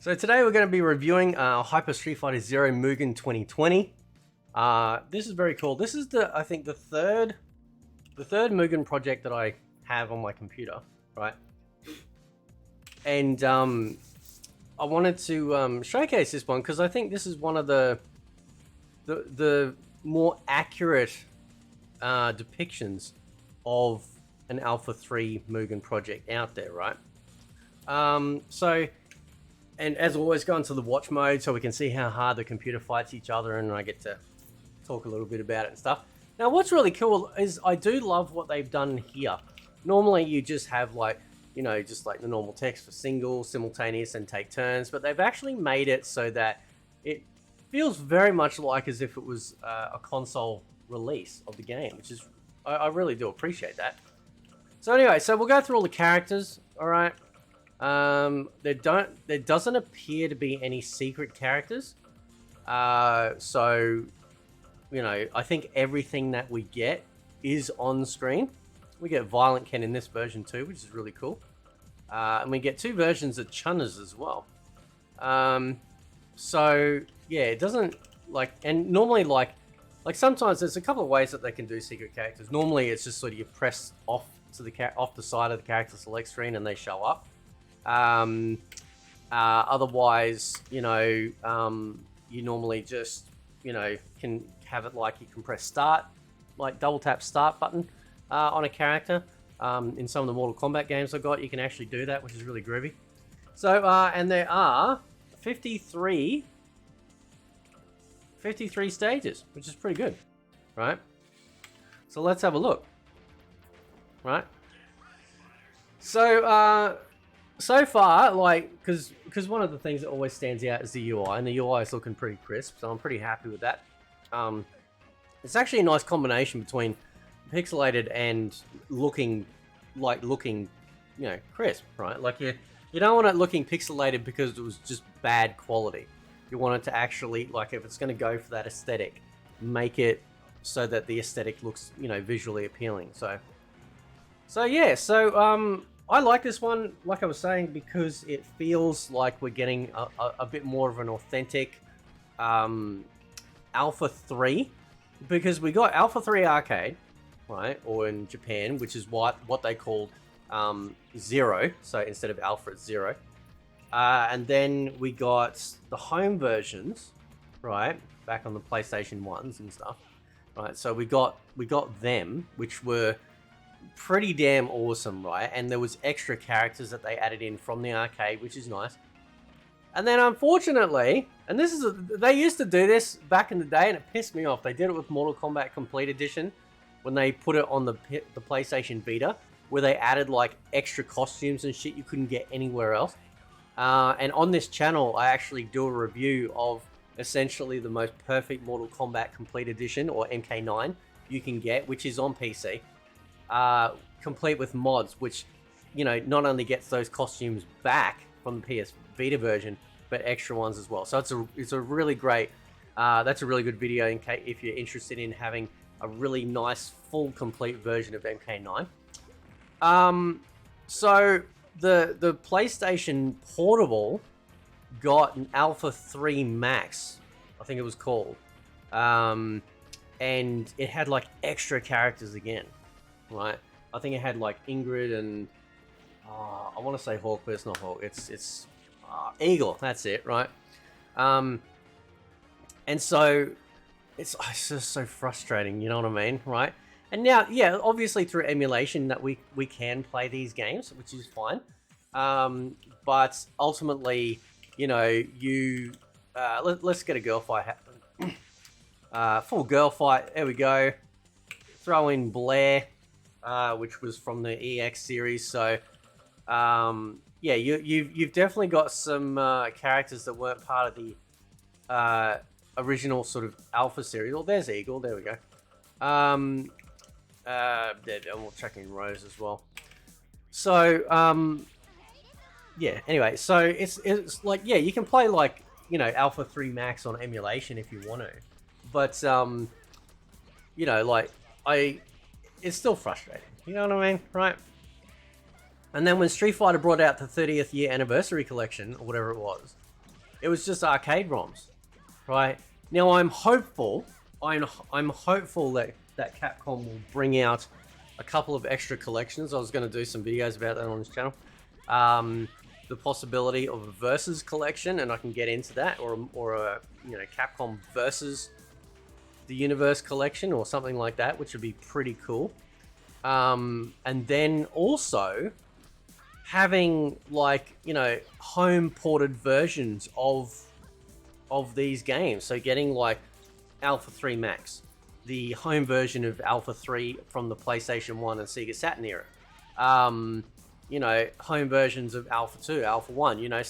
So today we're going to be reviewing Hyper Street Fighter Zero Mugen 2020. This is very cool. This is I think the third Mugen project that I have on my computer, right? And I wanted to showcase this one because I think this is one of the more accurate depictions of an Alpha 3 Mugen project out there, right? And as always, go into the watch mode so we can see how hard the computer fights each other, and I get to talk a little bit about it and stuff. Now, what's really cool is I do love what they've done here. Normally, you just have just like the normal text for single, simultaneous, and take turns, but they've actually made it so that it feels very much like as if it was a console release of the game, which is, I really do appreciate that. So anyway, so we'll go through all the characters, all right? There doesn't appear to be any secret characters. So, I think everything that we get is on screen. We get Violent Ken in this version too, which is really cool. And we get two versions of Chunnas as well. So yeah, it doesn't and normally sometimes there's a couple of ways that they can do secret characters. Normally it's just sort of you press off to off the side of the character select screen and they show up. Otherwise, you normally just, can have it like you can press start, like double tap start button, on a character. In some of the Mortal Kombat games I've got, you can actually do that, which is really groovy. So, and there are 53 stages, which is pretty good, right? So let's have a look, right? So, so far, because one of the things that always stands out is the UI, and the UI is looking pretty crisp, so I'm pretty happy with that. It's actually a nice combination between pixelated and looking crisp, right? Like you don't want it looking pixelated because it was just bad quality. You want it to actually, if it's going to go for that aesthetic, make it so that the aesthetic looks, visually appealing. So I like this one, like I was saying, because it feels like we're getting a bit more of an authentic Alpha 3, because we got Alpha 3 Arcade, right, or in Japan, which is what they called Zero, so instead of Alpha it's Zero. And then we got the home versions, right, back on the PlayStation 1s and stuff, right, so we got them, which were pretty damn awesome, right? And there was extra characters that they added in from the arcade, which is nice. And then unfortunately, and they used to do this back in the day and it pissed me off. They did it with Mortal Kombat Complete Edition when they put it on the PlayStation Vita, where they added extra costumes and shit you couldn't get anywhere else. And on this channel, I actually do a review of essentially the most perfect Mortal Kombat Complete Edition, or MK9, you can get, which is on PC. Complete with mods, which not only gets those costumes back from the PS Vita version, but extra ones as well. So it's a really great. That's a really good video in case if you're interested in having a really nice full complete version of MK9. So the PlayStation Portable got an Alpha 3 Max, I think it was called, and it had extra characters again. Right, I think it had Ingrid and I want to say Hawk, but it's not Hawk. It's Eagle. That's it, right? And so it's just so frustrating. You know what I mean, right? And now, yeah, obviously through emulation that we can play these games, which is fine. But ultimately, let's get a girl fight happen. Full girl fight. There we go. Throw in Blair. Which was from the EX series, so yeah, you've definitely got some characters that weren't part of the original sort of Alpha series. Well, there's Eagle, there we go. And we'll check in Rose as well. So yeah, anyway, so it's yeah, you can play Alpha 3 Max on emulation if you want to, but it's still frustrating. You know what I mean? Right? And then when Street Fighter brought out the 30th year anniversary collection, or whatever it was, It was just arcade ROMs, right? Now I'm hopeful. I'm hopeful that Capcom will bring out a couple of extra collections. I was going to do some videos about that on this channel. The possibility of a Versus collection, and I can get into that, or a Capcom Versus the Universe collection or something like that, which would be pretty cool. And then also having like home ported versions of these games. So getting like Alpha 3 Max, the home version of Alpha 3 from the PlayStation 1 and Sega Saturn era. Home versions of Alpha 2, Alpha 1,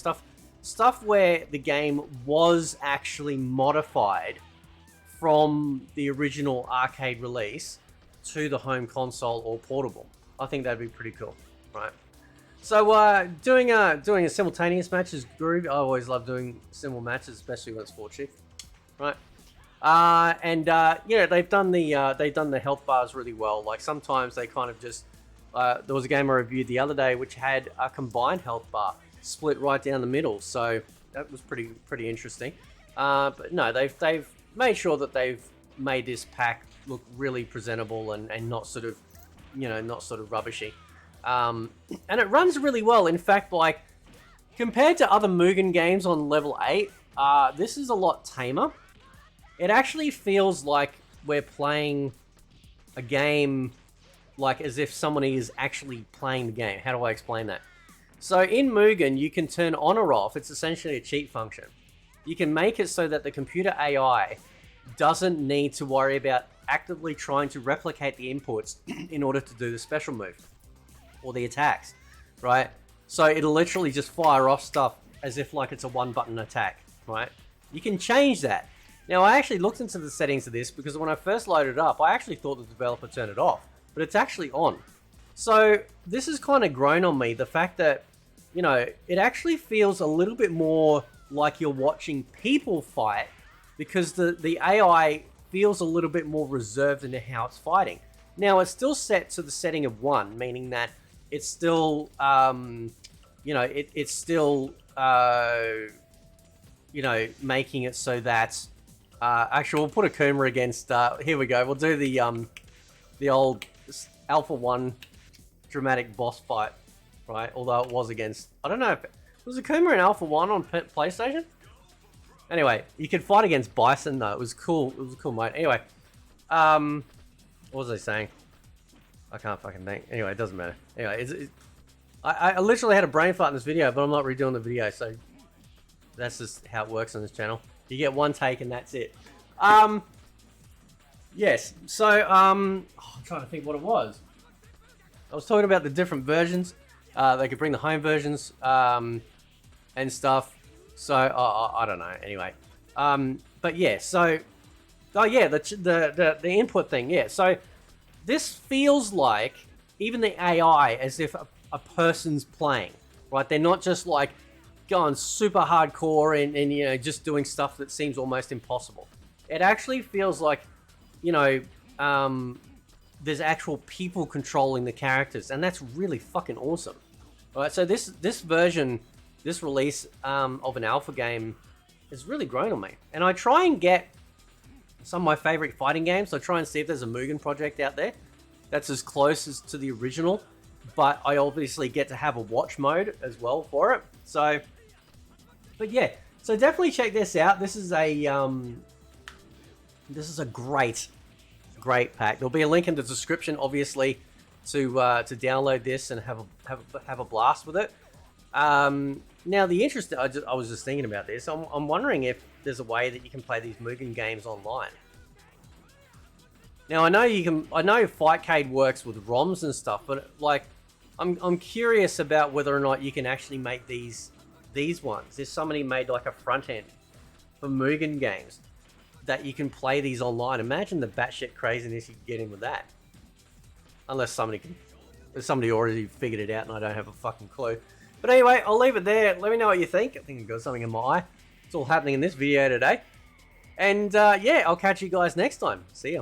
stuff where the game was actually modified from the original arcade release to the home console or portable. I think that'd be pretty cool, right? So doing a simultaneous match is groovy. I always love doing simul matches, especially when it's 4 shift, right? They've done the health bars really well. Like sometimes they kind of just there was a game I reviewed the other day which had a combined health bar split right down the middle, so that was pretty interesting. But no, they've made sure that they've made this pack look really presentable and not sort of rubbishy. And it runs really well. In fact, like compared to other Mugen games on level 8, this is a lot tamer. It actually feels like we're playing a game like as if somebody is actually playing the game. How do I explain that? So in Mugen, you can turn on or off. It's essentially a cheat function. You can make it so that the computer AI doesn't need to worry about actively trying to replicate the inputs in order to do the special move or the attacks, right? So it'll literally just fire off stuff as if like it's a one-button attack, right? You can change that. Now, I actually looked into the settings of this because when I first loaded it up, I actually thought the developer turned it off, but it's actually on. So this has kind of grown on me, the fact that, it actually feels a little bit more like you're watching people fight because the AI feels a little bit more reserved in how it's fighting. Now, it's still set to the setting of 1, meaning that it's still, it's still, making it so that, actually, we'll put Akuma against, here we go, we'll do the old Alpha 1 dramatic boss fight, right? Although it was against, I don't know if, was Akuma in Alpha 1 on PlayStation? Anyway, you could fight against Bison though, it was cool, mate. Anyway, what was I saying? I can't fucking think. Anyway, it doesn't matter. Anyway, I literally had a brain fart in this video, but I'm not redoing the video, so that's just how it works on this channel. You get one take and that's it. Yes, so, I'm trying to think what it was. I was talking about the different versions. They could bring the home versions, and stuff. So, I don't know, anyway. But yeah, so, oh yeah, the input thing, yeah. So, this feels like, even the AI, as if a person's playing, right? They're not just like going super hardcore and just doing stuff that seems almost impossible. It actually feels like, there's actual people controlling the characters, and that's really fucking awesome. All right, so this version, this release of an alpha game has really grown on me. And I try and get some of my favorite fighting games. I try and see if there's a Mugen project out there that's as close as to the original, but I obviously get to have a watch mode as well for it. So, but yeah, so definitely check this out. This is a great pack. There'll be a link in the description, obviously, to download this and have a blast with it. Now, the interest, I was just thinking about this. I'm wondering if there's a way that you can play these Mugen games online. Now, I know Fightcade works with ROMs and stuff, but like, I'm curious about whether or not you can actually make these ones. If somebody made like a front end for Mugen games that you can play these online, imagine the batshit craziness you can get in with that. Unless somebody already figured it out and I don't have a fucking clue. But anyway, I'll leave it there. Let me know what you think. I think I've got something in my eye. It's all happening in this video today. And yeah, I'll catch you guys next time. See ya.